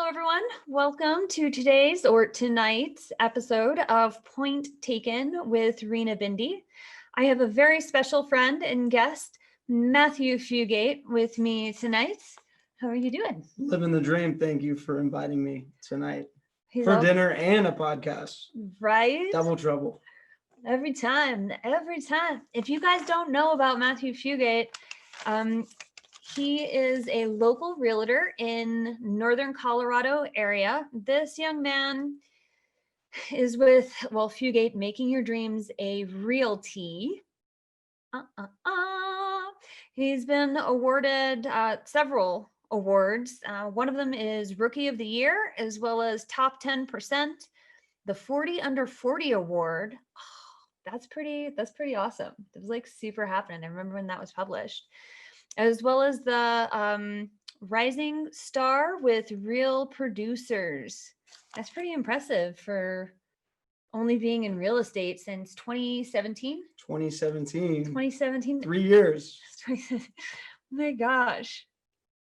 Hello, everyone. Welcome to today's or tonight's episode of Point Taken with Rina Bindi. I have a very special friend and guest, Matthew Fugate, with me tonight. How are you doing? Living the dream. Thank you for inviting me tonight He's for all dinner and a podcast. right. Double trouble. Every time. If you guys don't know about Matthew Fugate, he is a local realtor in Northern Colorado area. This young man is with, Fugate, Making Your Dreams a Realty. He's been awarded several awards. One of them is Rookie of the Year, as well as Top 10%. The 40 Under 40 Award. That's pretty awesome. It was like super happening. I remember when that was published. As well as the Rising Star with Real Producers. That's pretty impressive for only being in real estate since 2017. 2017. 3 years. Oh my gosh.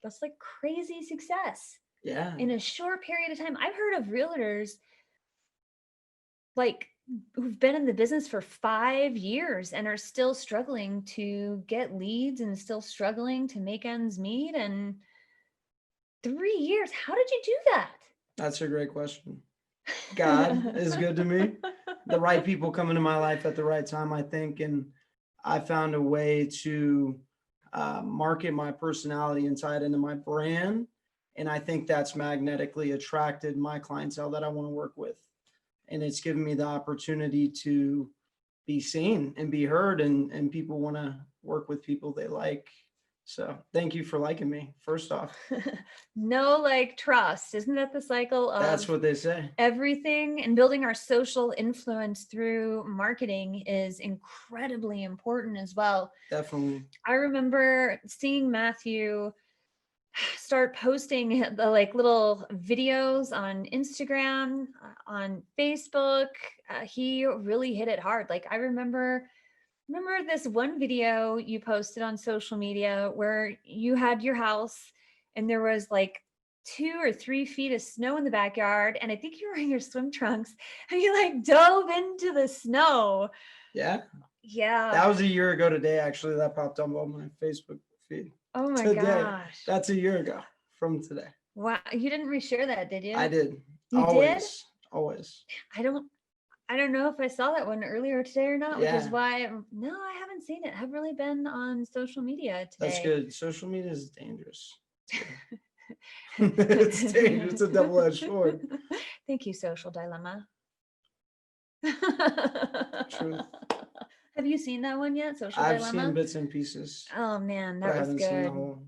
That's like crazy success. Yeah. In a short period of time. I've heard of realtors like who've been in the business for 5 years and are still struggling to get leads and still struggling to make ends meet. And 3 years, how did you do that? That's a great question. God is good to me. The right people come into my life at the right time, I think. And I found a way to market my personality and tie it into my brand. And I think that's magnetically attracted my clientele that I want to work with. And it's given me the opportunity to be seen and be heard, and people want to work with people they like. So thank you for liking me, first off. No, like trust. Isn't that the cycle of That's what they say. Everything, and building our social influence through marketing is incredibly important as well. Definitely. I remember seeing Matthew start posting the like little videos on Instagram, on Facebook. He really hit it hard. Like I remember this one video you posted on social media where you had your house and there was like 2 or 3 feet of snow in the backyard, and I think you were in your swim trunks and you like dove into the snow. Yeah. Yeah. That was a year ago today, actually. That popped up on my Facebook feed. Oh my today. gosh. That's a year ago from today. Wow. You didn't reshare that, did you? I did. You Always. did? Always. I don't know if I saw that one earlier today or not, Yeah. which is why no, I haven't seen it. I've really been on social media today. That's good. Social media is dangerous. It's dangerous. It's a double-edged sword. Thank you, Social Dilemma. Truth. Have you seen that one yet? Social I've Dilemma? seen bits and pieces. Oh man, but that I was haven't seen the good. whole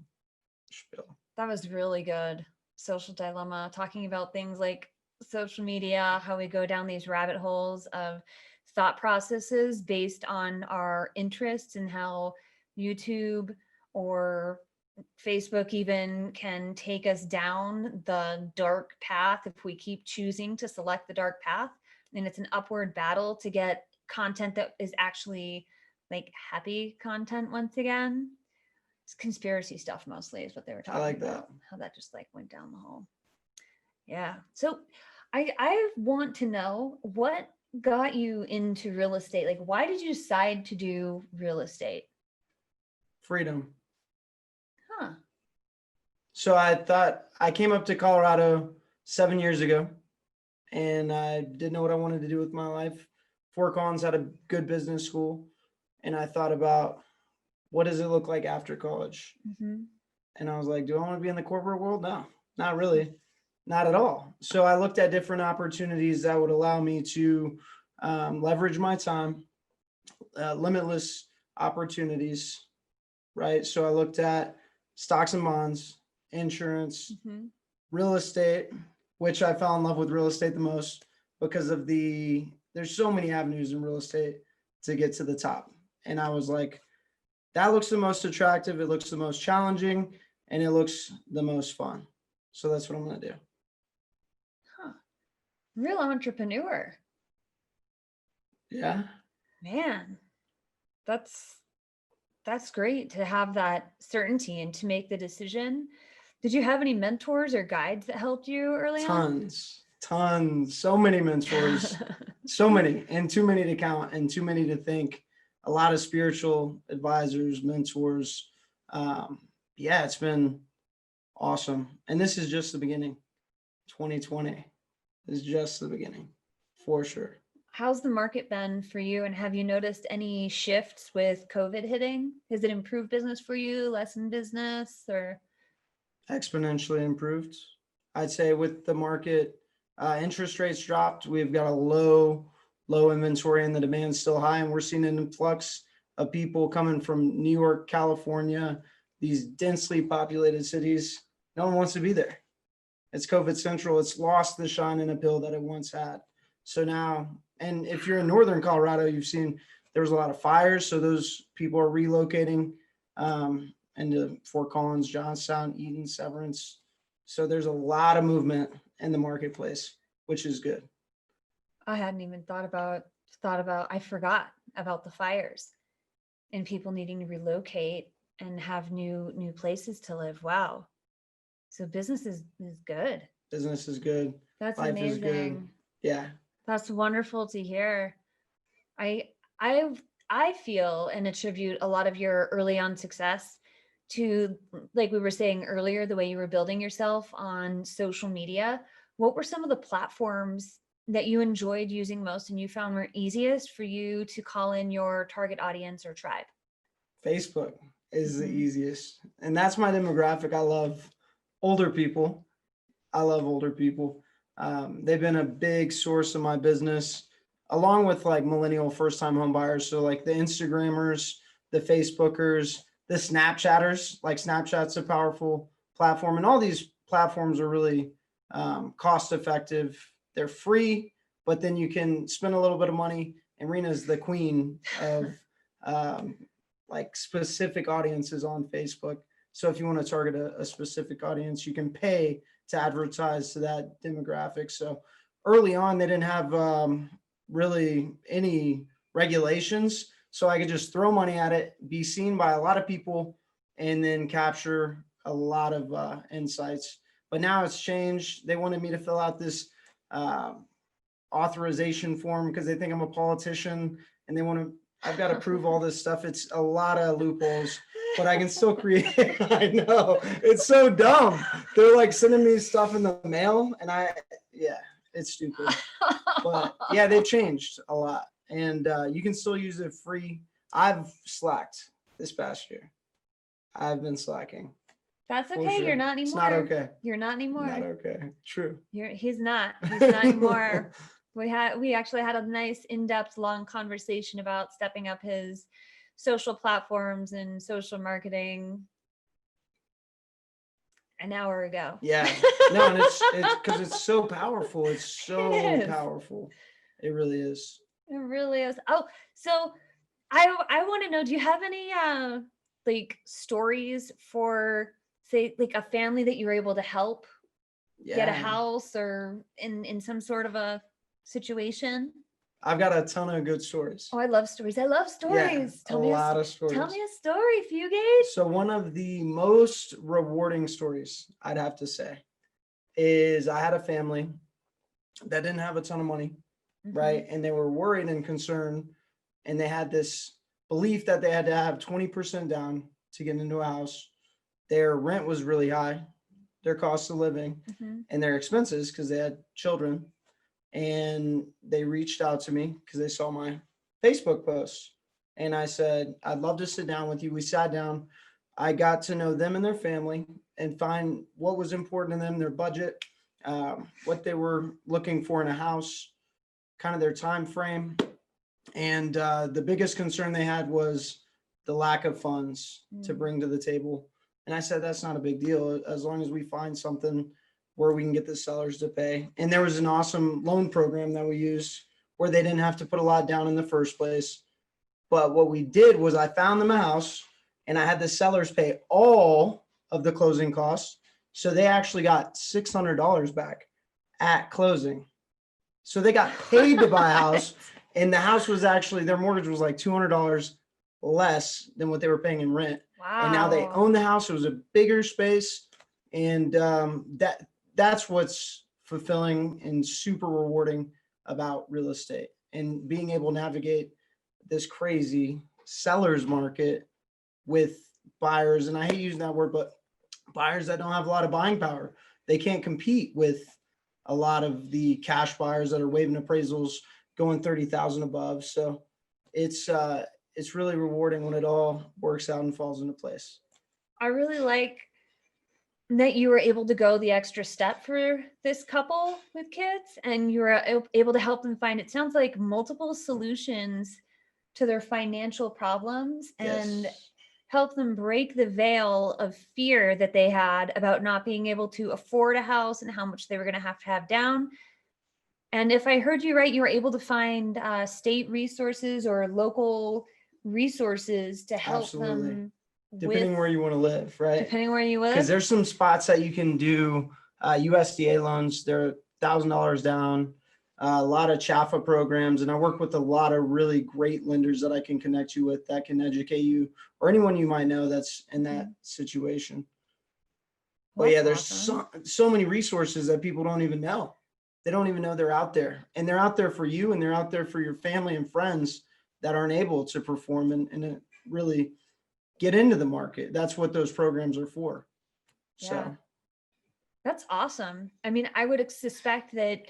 spiel. That was really good. Social Dilemma, talking about things like social media, how we go down these rabbit holes of thought processes based on our interests, and how YouTube or Facebook even can take us down the dark path if we keep choosing to select the dark path. And it's an upward battle to get content that is actually like happy content once again. It's conspiracy stuff mostly is what they were talking like about. that. How that just like went down the hole. Yeah. So I want to know what got you into real estate. Like, why did you decide to do real estate? Freedom. Huh. So I came up to Colorado 7 years ago, and I didn't know what I wanted to do with my life. Fort Collins had a good business school, and I thought about what does it look like after college? Mm-hmm. And I was like, do I want to be in the corporate world? No, not really. Not at all. So I looked at different opportunities that would allow me to leverage my time, limitless opportunities, right? So I looked at stocks and bonds, insurance, Mm-hmm. real estate, which I fell in love with real estate the most because of there's so many avenues in real estate to get to the top. And I was like, that looks the most attractive. It looks the most challenging, and it looks the most fun. So that's what I'm going to do. Huh. Real entrepreneur. Yeah. Man, that's great to have that certainty and to make the decision Did you have any mentors or guides that helped you early on? Tons, so many mentors, so many, and too many to count and too many to think. A lot of spiritual advisors, mentors. Um, yeah, it's been awesome. And this is just the beginning. 2020 is just the beginning, for sure. How's the market been for you? And have you noticed any shifts with COVID hitting? Has it improved business for you, lessen business, or? Exponentially improved. I'd say with the market, interest rates dropped. We've got a low inventory and the demand's still high. And we're seeing an influx of people coming from New York, California, these densely populated cities. No one wants to be there. It's COVID central. It's lost the shine and appeal that it once had. So now, and if you're in Northern Colorado, you've seen there was a lot of fires. So those people are relocating into Fort Collins, Johnstown, Eden, Severance. So there's a lot of movement in the marketplace, which is good. I hadn't even thought about, I forgot about the fires and people needing to relocate and have new places to live. Wow. So business is good. Business is good. That's Life amazing. is good. Yeah. That's wonderful to hear. I feel and attribute a lot of your early on success to, like we were saying earlier, the way you were building yourself on social media. What were some of the platforms that you enjoyed using most and you found were easiest for you to call in your target audience or tribe? Facebook is the easiest. And that's my demographic. I love older people. They've been a big source of my business, along with like millennial first-time home buyers. So like the Instagrammers, the Facebookers, the Snapchatters. Like Snapchat's a powerful platform, and all these platforms are really cost-effective. They're free, but then you can spend a little bit of money. And Rina's the queen of like specific audiences on Facebook. So if you want to target a specific audience, you can pay to advertise to that demographic. So early on, they didn't have really any regulations. So I could just throw money at it, be seen by a lot of people, and then capture a lot of insights. But now it's changed. They wanted me to fill out this authorization form because they think I'm a politician and they want to, I've got to prove all this stuff. It's a lot of loopholes, but I can still create. I know, it's so dumb. They're like sending me stuff in the mail and it's stupid. But yeah, they've changed a lot and you can still use it free. I've slacked this past year. I've been slacking. That's okay. Sure. You're not anymore. It's not okay. You're not anymore. Not okay. True. He's not anymore. We actually had a nice in-depth long conversation about stepping up his social platforms and social marketing an hour ago. Yeah. No, and it's because it's so powerful. It's so powerful. It really is. It really is. Oh, so I want to know, do you have any like stories for, say, like a family that you were able to help get a house or in some sort of a situation? I've got a ton of good stories. Oh, I love stories. I love stories. Yeah, a lot of stories. Tell me a story, Fugate. So one of the most rewarding stories, I'd have to say, is I had a family that didn't have a ton of money, right? And they were worried and concerned, and they had this belief that they had to have 20% down to get into a house. Their rent was really high, their cost of living, and their expenses because they had children. And they reached out to me because they saw my Facebook post. And I said, I'd love to sit down with you. We sat down. I got to know them and their family and find what was important to them, their budget, what they were looking for in a house, kind of their time frame. And the biggest concern they had was the lack of funds to bring to the table. And I said, that's not a big deal as long as we find something where we can get the sellers to pay. And there was an awesome loan program that we used where they didn't have to put a lot down in the first place. But what we did was I found them a house and I had the sellers pay all of the closing costs. So they actually got $600 back at closing. So they got paid to buy a house, and the house was actually, their mortgage was like $200 less than what they were paying in rent. Wow. And now they own the house. It was a bigger space. And that's what's fulfilling and super rewarding about real estate, and being able to navigate this crazy seller's market with buyers. And I hate using that word, but buyers that don't have a lot of buying power. They can't compete with a lot of the cash buyers that are waiving appraisals going 30,000 above. So it's really rewarding when it all works out and falls into place. I really like that you were able to go the extra step for this couple with kids, and you were able to help them find, it sounds like, multiple solutions to their financial problems, and Yes. help them break the veil of fear that they had about not being able to afford a house and how much they were going to have down. And if I heard you right, you were able to find state resources or local resources to help Absolutely. them Depending where you want to live, right? Depending where you live. Because there's some spots that you can do USDA loans. They're $1,000 down. A lot of CHAFA programs, and I work with a lot of really great lenders that I can connect you with that can educate you, or anyone you might know that's in that situation. But yeah, there's so many resources that people don't even know. They don't even know they're out there, and they're out there for you, and they're out there for your family and friends that aren't able to perform and really get into the market. That's what those programs are for. So yeah. That's awesome. I mean, I would suspect that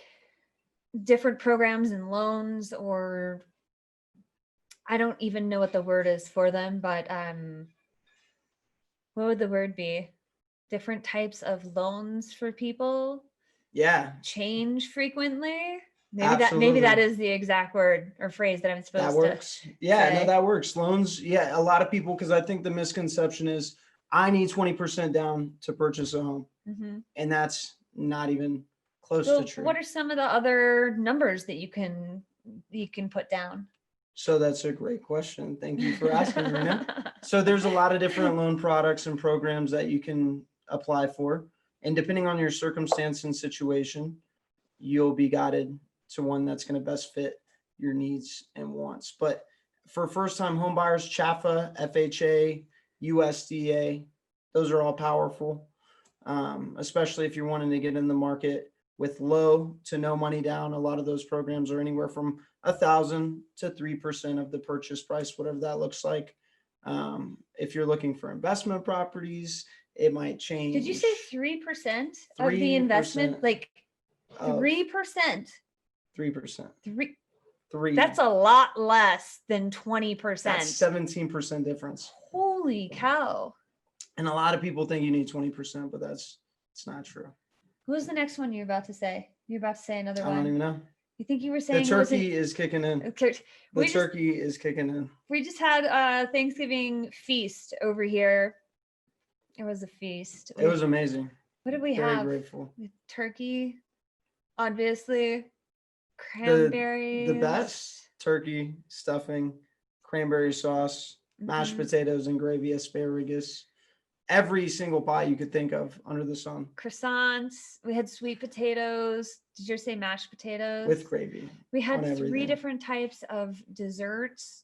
different programs and loans, or I don't even know what the word is for them, but what would the word be? Different types of loans for people. Yeah. Change frequently. Absolutely. Maybe that is the exact word or phrase that I'm supposed to. That works. Yeah, say. no, that works. Loans. Yeah. A lot of people, because I think the misconception is I need 20% down to purchase a home. Mm-hmm. And that's not even close to true. What are some of the other numbers that you can put down? So that's a great question. Thank you for asking, Rina. So there's a lot of different loan products and programs that you can apply for. And depending on your circumstance and situation, you'll be guided to one that's going to best fit your needs and wants. But for first-time home buyers, CHAFA, FHA, USDA, those are all powerful, especially if you're wanting to get in the market with low to no money down. A lot of those programs are anywhere from 1,000 to 3% of the purchase price, whatever that looks like. If you're looking for investment properties, it might change. Did you say 3% of the investment? Like 3%? 3%. 3. That's a lot less than 20%. That's 17% difference. Holy cow. And a lot of people think you need 20%, but it's not true. What was the next one you're about to say? You're about to say another one. I don't even know. You think you were saying the turkey is kicking in. The turkey is kicking in. We just had a Thanksgiving feast over here. It was a feast. It was amazing. What did we have? Very grateful. Turkey, obviously. Cranberries. The best turkey, stuffing, cranberry sauce, mashed potatoes and gravy, asparagus. Every single pie you could think of under the sun. Croissants. We had sweet potatoes. Did you say mashed potatoes? With gravy. We had 3 different types of desserts,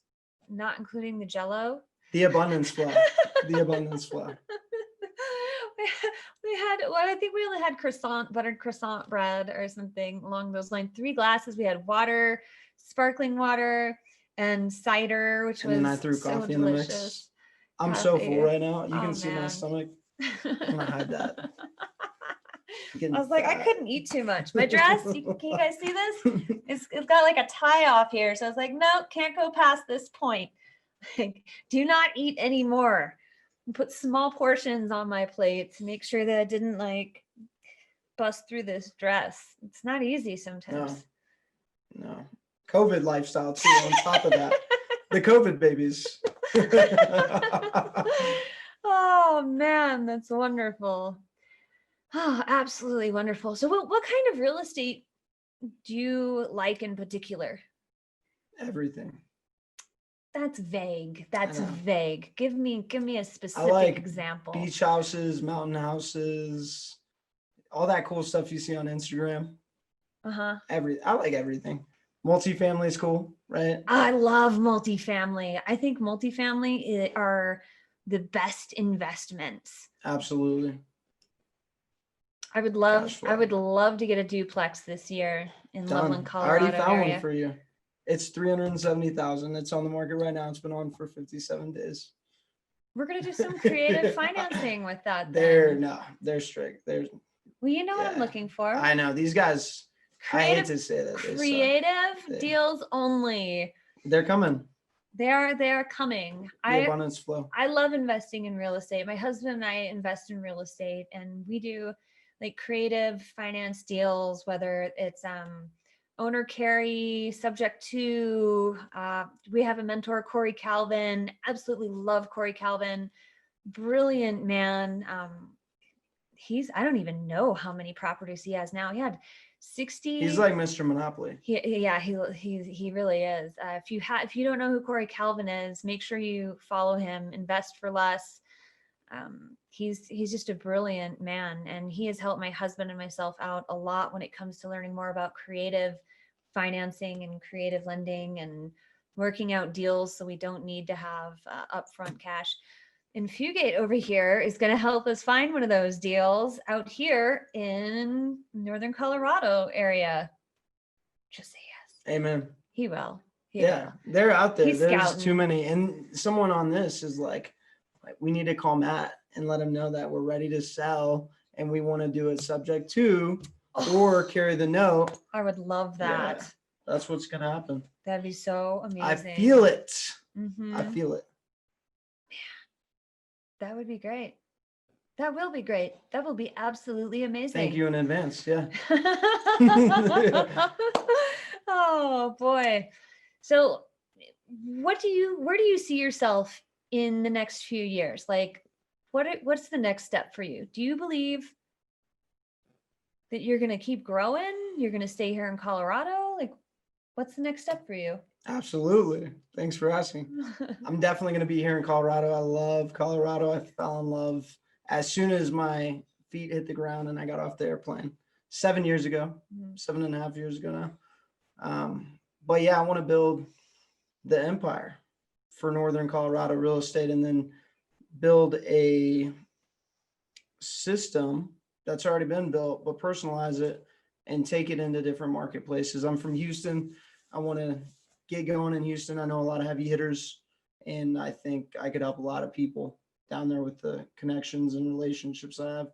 not including the Jell-O. The abundance flow. The abundance flow. We had, I think we only had buttered croissant bread or something along those lines. 3 glasses. We had water, sparkling water, and cider, which was so delicious. And then I threw coffee in the mix. I'm so full right now. You can see my stomach. I'm gonna hide that. I was like, I couldn't eat too much. My dress, can you guys see this? It's got like a tie off here. So I was like, no, can't go past this point. Like, do not eat anymore. Put small portions on my plate to make sure that I didn't like bust through this dress. It's not easy sometimes. No. COVID lifestyle too, on top of that. The COVID babies. Oh man, that's wonderful. Oh, absolutely wonderful. So what kind of real estate do you like in particular? Everything. That's vague. Vague. Give me a specific example. Beach houses, mountain houses, all that cool stuff you see on Instagram. I like everything. Multifamily is cool, right? I love multifamily. I think multifamily are the best investments. Absolutely. I would cash flow. love to get a duplex this year in Loveland, Done. I already Colorado found area. one for you. It's 370,000. It's on the market right now. It's been on for 57 days. We're gonna do some creative financing with that. They're strict. Well, you know what I'm looking for. I know these guys. I hate to say that. Creative deals only. They're coming. They are coming. The abundance flow. I love investing in real estate. My husband and I invest in real estate, and we do like creative finance deals, whether it's owner carry, subject to. We have a mentor, Corey Calvin. Absolutely love Corey Calvin. Brilliant man. I don't even know how many properties he has now. He had 60. He's like Mr. Monopoly. He really is. If you don't know who Corey Calvin is, make sure you follow him. Invest for less. He's just a brilliant man, and he has helped my husband and myself out a lot when it comes to learning more about creative financing and creative lending and working out deals so we don't need to have upfront cash. And Fugate over here is going to help us find one of those deals out here in Northern Colorado area. Just say yes. Amen. He will. They're out there. There's scouting. Too many. And someone on this is like, we need to call Matt and let him know that we're ready to sell and we want to do it subject to or carry the note. I would love that. Yeah, that's what's going to happen. That'd be so amazing. I feel it. Mm-hmm. I feel it. That would be great. That will be great. That will be absolutely amazing. Thank you in advance. Yeah. Oh boy. So where do you see yourself in the next few years? Like what's the next step for you? Do you believe that you're going to keep growing? You're going to stay here in Colorado? Like what's the next step for you? Absolutely. Thanks for asking. I'm definitely going to be here in Colorado. I love Colorado. I fell in love as soon as my feet hit the ground and I got off the airplane 7 years ago, 7.5 years ago now. But yeah, I want to build the empire for Northern Colorado real estate and then build a system that's already been built, but personalize it and take it into different marketplaces. I'm from Houston. I want to get going in Houston. I know a lot of heavy hitters, and I think I could help a lot of people down there with the connections and relationships I have.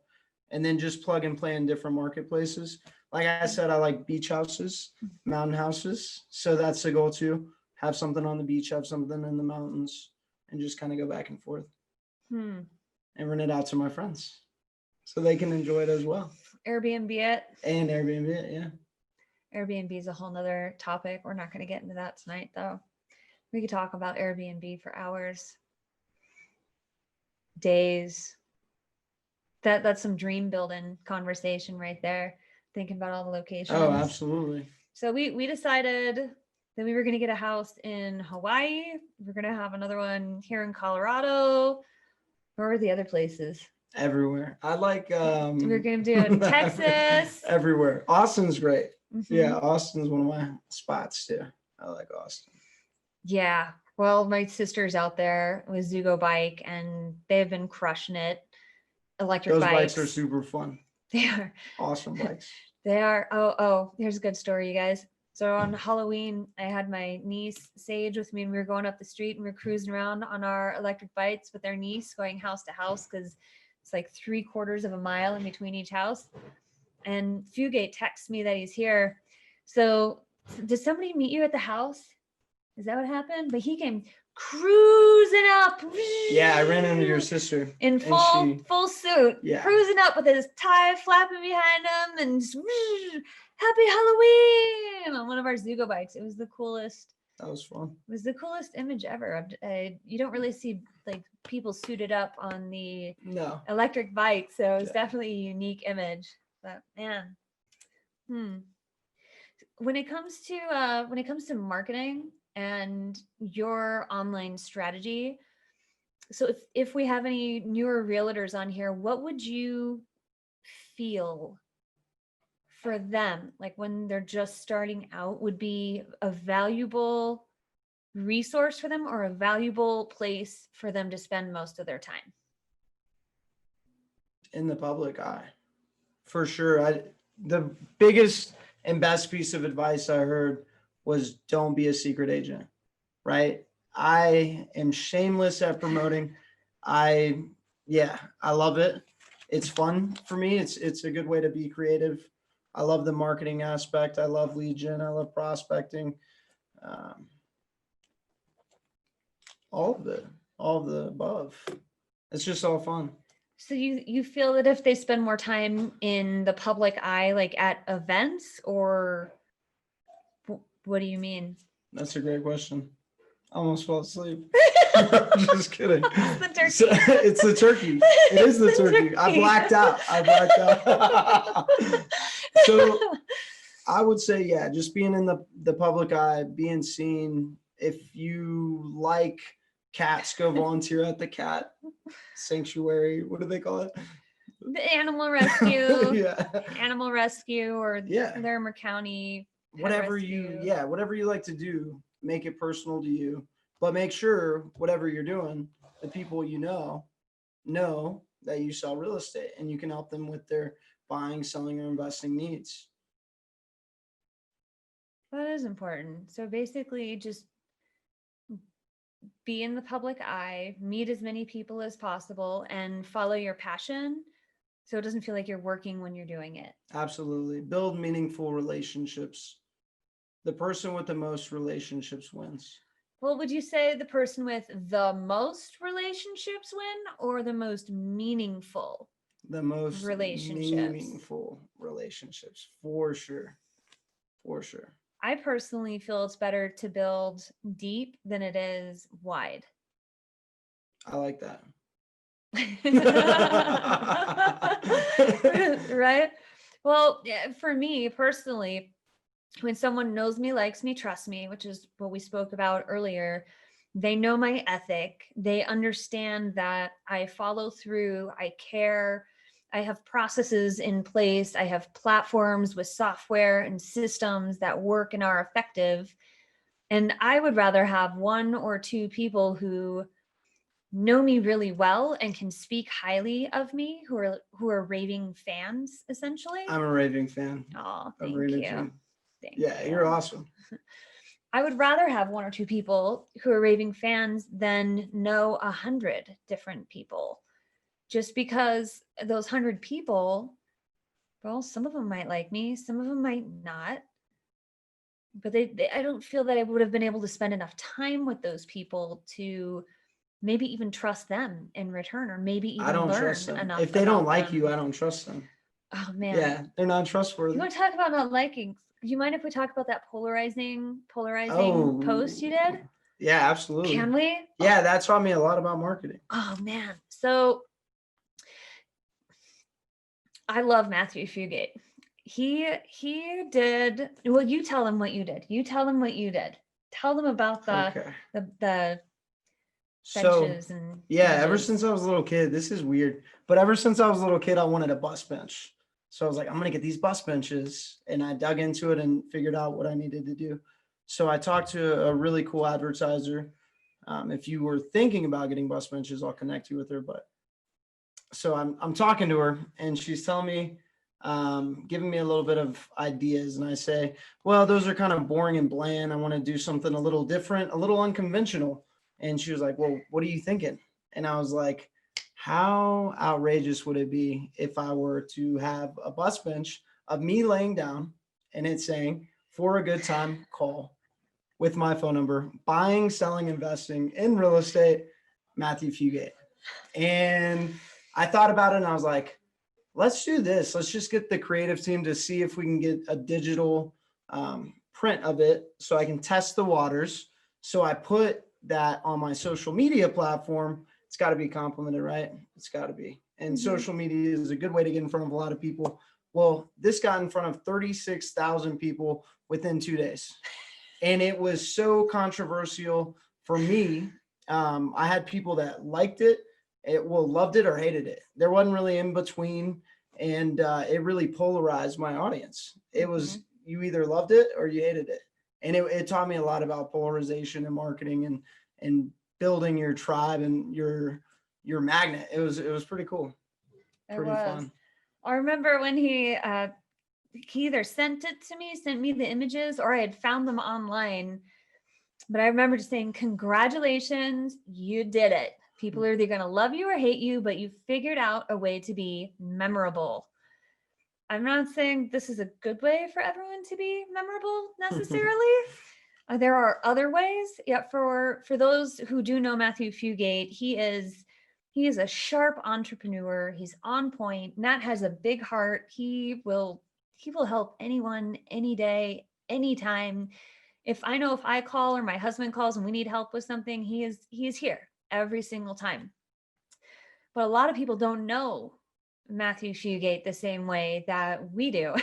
And then just plug and play in different marketplaces. Like I said, I like beach houses, mountain houses. So that's the goal too. Have something on the beach, have something in the mountains, and just kind of go back and forth. And rent it out to my friends so they can enjoy it as well. Airbnb it. And Airbnb it, yeah. Airbnb is a whole nother topic. We're not going to get into that tonight, though. We could talk about Airbnb for hours, days. That's some dream building conversation right there. Thinking about all the locations. Oh, absolutely. So we decided that we were going to get a house in Hawaii. We're going to have another one here in Colorado. Where are the other places? Everywhere. I like. We're going to do it in Texas. Everywhere. Austin's great. Mm-hmm. Yeah, Austin's one of my spots too. I like Austin. Yeah. Well, my sister's out there with Zugo Bike, and they've been crushing it. Electric bikes. Those bikes are super fun. They are. Awesome bikes. They are. Oh, here's a good story, you guys. So on Halloween, I had my niece Sage with me, and we were going up the street, and we were cruising around on our electric bikes with our niece, going house to house because it's like 3/4 of a mile in between each house. And Fugate texts me that he's here. So did somebody meet you at the house? Is that what happened? But he came cruising up. Yeah, I ran into your sister. In full suit. Yeah. Cruising up with his tie flapping behind him and just, happy Halloween on one of our Zugo bikes. It was the coolest. That was fun. It was the coolest image ever. You don't really see like people suited up on the electric bike. So it's definitely a unique image. But man, when it comes to marketing and your online strategy, so if we have any newer realtors on here, what would you feel for them, like when they're just starting out, would be a valuable resource for them or a valuable place for them to spend most of their time? In the public eye. For sure. The biggest and best piece of advice I heard was don't be a secret agent, right? I am shameless at promoting. I I love it. It's fun for me. It's a good way to be creative. I love the marketing aspect. I love lead gen. I love prospecting. Um, all of it, all of the above. It's just all fun. So you feel that if they spend more time in the public eye, like at events, or what do you mean? That's a great question. I almost fell asleep. Just kidding. It's the turkey. So, it's the turkey. It is the turkey. I blacked out. So I would say, yeah, just being in the public eye, being seen. If you like cats, go volunteer at the cat sanctuary. What do they call it? The animal rescue. Yeah. Animal rescue, or Yeah. Larimer County. Whatever whatever you like to do, make it personal to you. But make sure whatever you're doing, the people you know that you sell real estate and you can help them with their buying, selling, or investing needs. That is important. So basically, just be in the public eye, meet as many people as possible, and follow your passion, so it doesn't feel like you're working when you're doing it. Absolutely. Build meaningful relationships. The person with the most relationships wins. Well, would you say the person with the most relationships win, or the most meaningful? The most Relationships. meaningful relationships, for sure. For sure. I personally feel it's better to build deep than it is wide. I like that. Right? Well, for me personally, when someone knows me, likes me, trusts me, which is what we spoke about earlier, they know my ethic. They understand that I follow through, I care, I have processes in place, I have platforms with software and systems that work and are effective. And I would rather have one or two people who know me really well and can speak highly of me, who are raving fans, essentially. I'm a raving fan. Oh, Of thank Rina you. too. Thank Yeah, you. you're awesome. I would rather have one or two people who are raving fans than know 100 different people. Just because those 100 people, well, some of them might like me, some of them might not. But I don't feel that I would have been able to spend enough time with those people to maybe even trust them in return, or maybe I even don't learn trust them. enough If they don't about like them. you, I don't trust them. Oh man. Yeah, they're not trustworthy. You want to talk about not liking? Do you mind if we talk about that polarizing Oh, post you did? Yeah, absolutely. Can we? Yeah, that taught me a lot about marketing. Oh man. So I love Matthew Fugate. He did, well, you tell them what you did. You tell them what you did. Tell them about Okay. the So, benches and yeah, ever benches. since I was a little kid, this is weird, but ever since I was a little kid, I wanted a bus bench. So I was like, I'm going to get these bus benches. And I dug into it and figured out what I needed to do. So I talked to a really cool advertiser. If you were thinking about getting bus benches, I'll connect you with her. But so I'm talking to her and she's telling me, giving me a little bit of ideas. And I say, well, those are kind of boring and bland. I want to do something a little different, a little unconventional. And she was like, well, what are you thinking? And I was like, how outrageous would it be if I were to have a bus bench of me laying down and it's saying, for a good time, call with my phone number, buying, selling, investing in real estate, Matthew Fugate. And I thought about it and I was like, let's do this. Let's just get the creative team to see if we can get a digital print of it so I can test the waters. So I put that on my social media platform. It's got to be complimented, right? It's got to be. And social media is a good way to get in front of a lot of people. Well, this got in front of 36,000 people within 2 days. And it was so controversial for me. I had people that liked it, loved it or hated it. There wasn't really in between. And it really polarized my audience. It was, you either loved it or you hated it. And it taught me a lot about polarization and marketing and building your tribe and your magnet. It was pretty cool. Pretty fun. I remember when he either sent me the images, or I had found them online. But I remember just saying, congratulations, you did it. People are either going to love you or hate you, but you figured out a way to be memorable. I'm not saying this is a good way for everyone to be memorable necessarily. There are other ways. Yeah, for those who do know Matthew Fugate, he is a sharp entrepreneur. He's on point. Matt has a big heart. He will help anyone, any day, anytime. If I call or my husband calls and we need help with something, he is here every single time. But a lot of people don't know Matthew Fugate the same way that we do.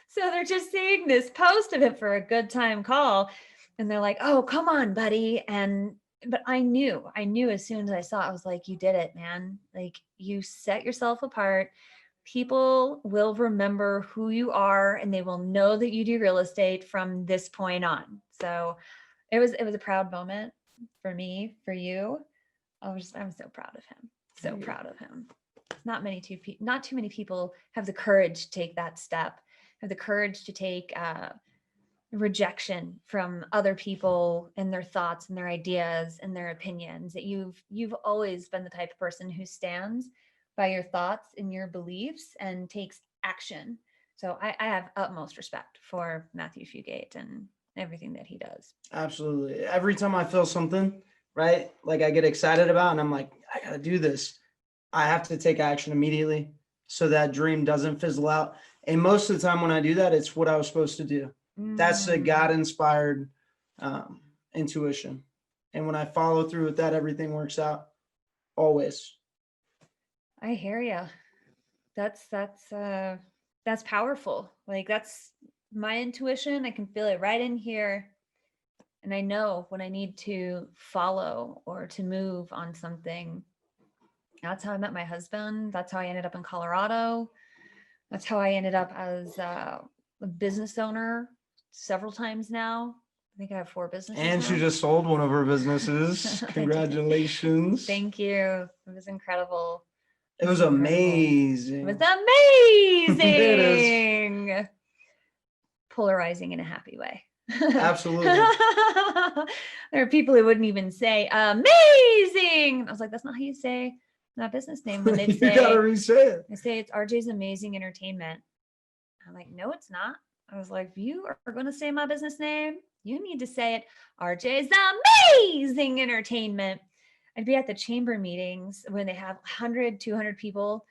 So they're just seeing this post of it for a good time call. And they're like, oh, come on, buddy. But I knew as soon as I saw it, I was like, you did it, man. Like, you set yourself apart. People will remember who you are, and they will know that you do real estate from this point on. So it was a proud moment for me, for you. I'm so proud of him. So proud of him. Not too many people have the courage to take that step, have the courage to take rejection from other people and their thoughts and their ideas and their opinions. That you've always been the type of person who stands by your thoughts and your beliefs and takes action. So I have utmost respect for Matthew Fugate and everything that he does. Absolutely. Every time I feel something, right, like I get excited about and I'm like, I got to do this, I have to take action immediately so that dream doesn't fizzle out. And most of the time when I do that, it's what I was supposed to do. That's a God-inspired intuition. And when I follow through with that, everything works out always. I hear you. That's powerful. Like, that's my intuition. I can feel it right in here. And I know when I need to follow or to move on something. That's how I met my husband. That's how I ended up in Colorado. That's how I ended up as a business owner several times now. I think I have 4 businesses And now. she just sold one of her businesses. Congratulations. Thank you. It was incredible. It was amazing. It was amazing. Polarizing in a happy way. Absolutely. There are people who wouldn't even say amazing. I was like, that's not how you say that business name. When they say, you gotta re-say it. They say it's RJ's Amazing Entertainment. I'm like, no, it's not. I was like, if you are going to say my business name, you need to say it RJ's Amazing Entertainment. I'd be at the chamber meetings when they have 100, 200 people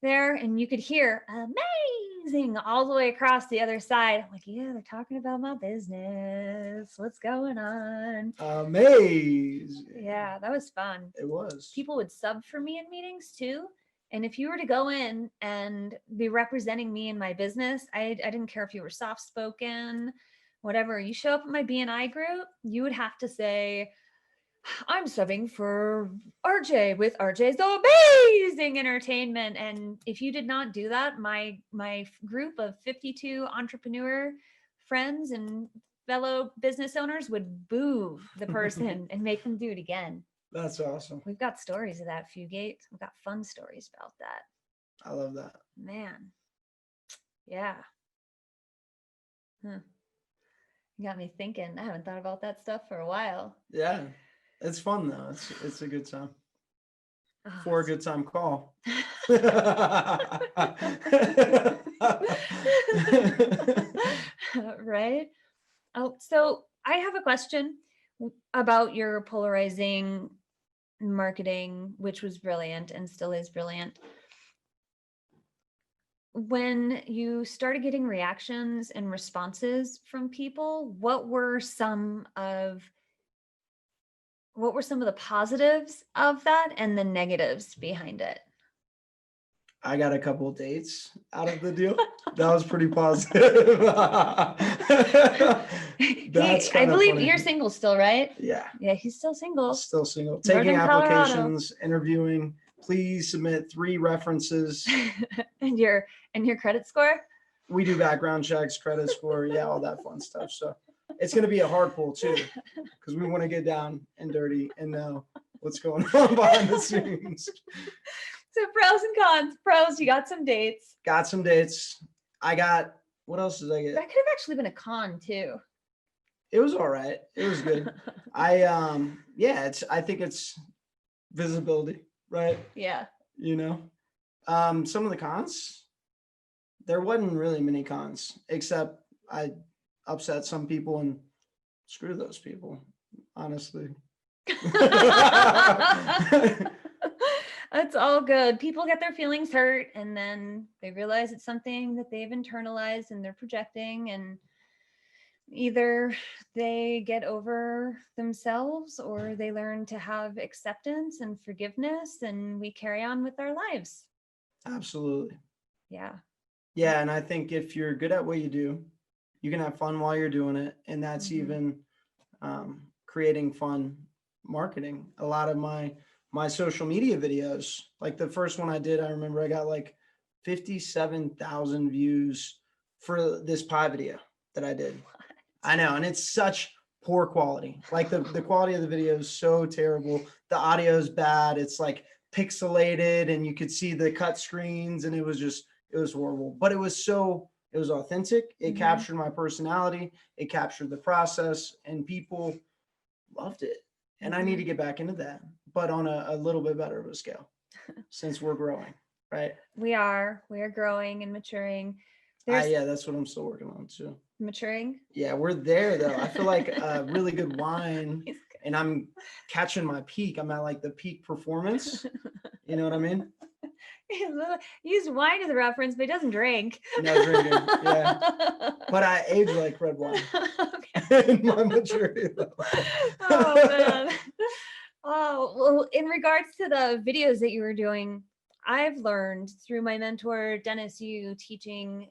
there, and you could hear amazing all the way across the other side. I'm like, yeah, they're talking about my business. What's going on? Amazing. Yeah, that was fun. It was. People would sub for me in meetings too. And if you were to go in and be representing me in my business, I didn't care if you were soft-spoken, whatever. You show up at my BNI group, you would have to say, I'm subbing for RJ with RJ's Amazing Entertainment. And if you did not do that, my group of 52 entrepreneur friends and fellow business owners would boo the person and make them do it again. That's awesome. We've got stories of that, Fugate. We've got fun stories about that. I love that. Man. Yeah. You got me thinking. I haven't thought about that stuff for a while. Yeah. It's fun though. It's a good time. For a good time call. Right? Oh, so I have a question about your polarizing marketing, which was brilliant and still is brilliant. When you started getting reactions and responses from people, what were some of the positives of that and the negatives behind it? I got a couple of dates out of the deal. That was pretty positive. I believe you're single still, right? Yeah. Yeah, he's still single. Still single. Taking applications, interviewing. Please submit 3 references. and your credit score? We do background checks, credit score, yeah, all that fun stuff. So it's going to be a hard pull too, because we want to get down and dirty and know what's going on behind the scenes. So pros and cons. Pros, you got some dates. Got some dates. What else did I get? That could have actually been a con too. It was all right. It was good. I think it's visibility, right? Yeah. Some of the cons, there wasn't really many cons, except I upset some people and screw those people, honestly. That's all good. People get their feelings hurt and then they realize it's something that they've internalized and they're projecting, and either they get over themselves or they learn to have acceptance and forgiveness, and we carry on with our lives. Absolutely. Yeah. Yeah. And I think if you're good at what you do, you can have fun while you're doing it. And that's even creating fun marketing. A lot of my social media videos, like the first one I did, I remember I got like 57,000 views for this pie video that I did. I know. And it's such poor quality. Like the quality of the video is so terrible. The audio is bad. It's like pixelated and you could see the cut screens, and it was horrible, but it was authentic. It captured my personality. It captured the process, and people loved it. And I need to get back into that, but on a little bit better of a scale since we're growing, right? We are growing and maturing. Yeah, that's what I'm still working on too. Maturing? Yeah, we're there though. I feel like a really good wine and I'm catching my peak. I'm at like the peak performance. You know what I mean? Use wine as a reference, but he doesn't drink. No drinking, yeah. But I age like red wine. In my maturity level. Oh man. Oh, well, in regards to the videos that you were doing, I've learned through my mentor, Dennis Yu, teaching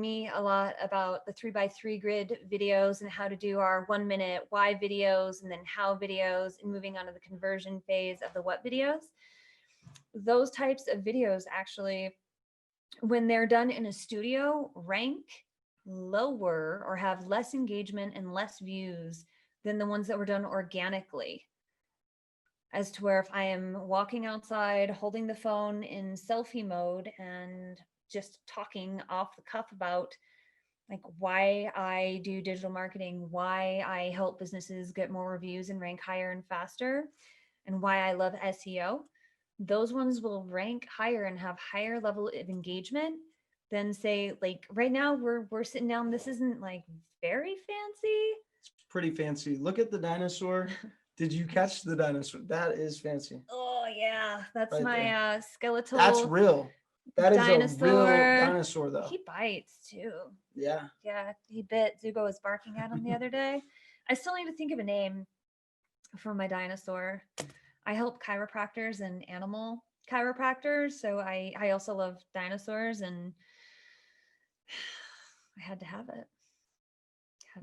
me a lot about the 3x3 grid videos and how to do our 1 minute why videos and then how videos, and moving on to the conversion phase of the what videos. Those types of videos actually, when they're done in a studio, rank lower or have less engagement and less views than the ones that were done organically. As to where if I am walking outside, holding the phone in selfie mode and just talking off the cuff about like why I do digital marketing, why I help businesses get more reviews and rank higher and faster, and why I love SEO, those ones will rank higher and have higher level of engagement than, say, like right now we're sitting down. This isn't like very fancy. It's pretty fancy. Look at the dinosaur. Did you catch the dinosaur? That is fancy. Oh yeah, that's right my there. Skeletal. That's real. That is dinosaur. a real dinosaur though. He bites too. Yeah. Yeah, he bit. Zuko was barking at him the other day. I still need to think of a name for my dinosaur. I help chiropractors and animal chiropractors, so I also love dinosaurs, and I had to have it.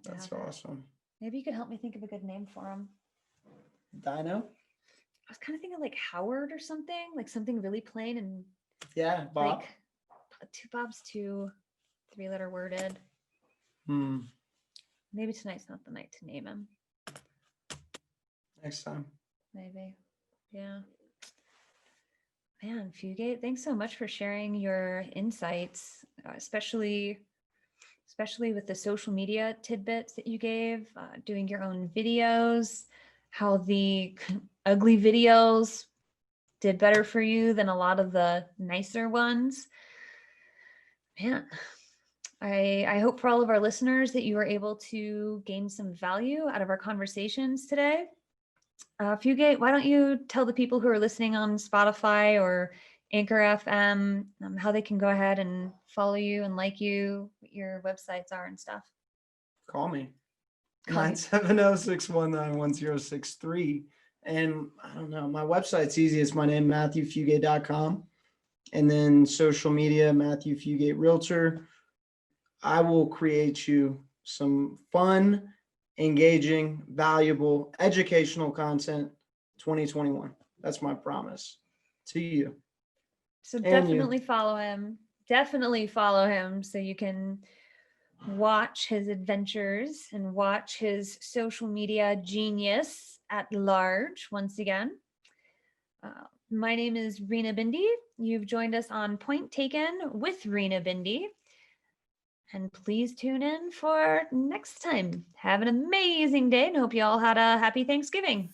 That's awesome. Maybe you could help me think of a good name for him. Dino? I was kind of thinking like Howard or something, like something really plain and yeah, Bob. Like two Bob's, 2 3-letter worded. Maybe tonight's not the night to name him. Next time. Maybe. Yeah. Man, Fugate, thanks so much for sharing your insights, especially with the social media tidbits that you gave, doing your own videos, how the ugly videos did better for you than a lot of the nicer ones. Man, I hope for all of our listeners that you were able to gain some value out of our conversations today. Fugate, why don't you tell the people who are listening on Spotify or Anchor FM how they can go ahead and follow you and like you, what your websites are and stuff. Call me. 970-619-1063. And I don't know, my website's easy. It's my name, MatthewFugate.com. And then social media, Matthew Fugate Realtor. I will create you some fun, engaging, valuable, educational content 2021. That's my promise to you. So definitely follow him. Definitely follow him so you can watch his adventures and watch his social media genius at large once again. My name is Rina Bindi. You've joined us on Point Taken with Rina Bindi. And please tune in for next time. Have an amazing day and hope you all had a happy Thanksgiving.